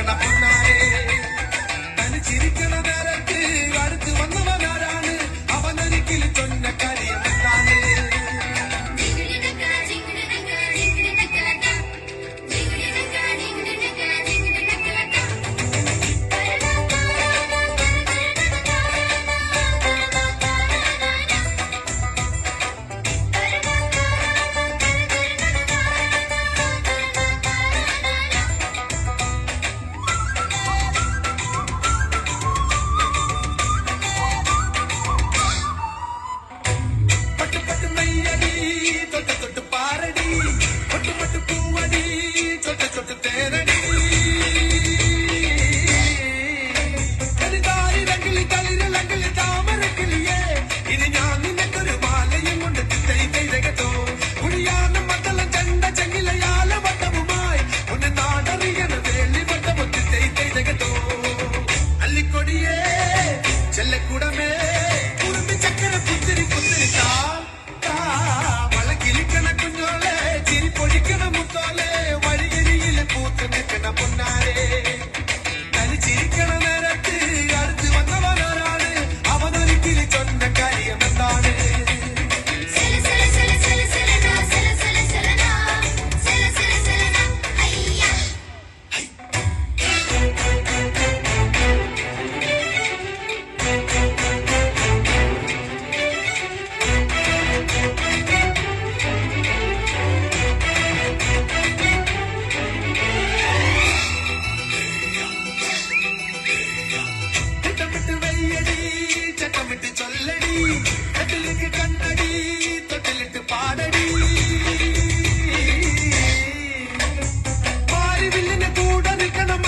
നിൽക്കണ പൊന്നാരെ തനിച്ചിരിക്കണ നേരത്ത് അടുത്ത് വന്നവനാരാണ് അവനൊരിക്കൽ ചൊന്ന കാര്യം എന്താണ് ചെല്ലക്കൂടമേ കുറുമ്പി ചക്കര പുത്തിരി പുത്തിരി വളക്കിലിക്കണ കുഞ്ഞോളെ ചിരി പൊടിക്കണ മുത്തോലെ വഴിയരിയില് പൂത്ത് നിൽക്കണ പൊന്നാരെ തനിച്ചിരിക്കണ നേരത്ത് അടുത്ത് വന്നവനാരാണ് അവനൊരിക്കൽ ചൊന്ന കാര്യം എന്താണ് ചട്ടമിട്ട് ചൊല്ലടി കട്ടിലേക്ക് കണ്ണടി തൊട്ടിലിട്ട് പാടടി മാറി വില്ലിന്റെ കൂടെ നിൽക്കണം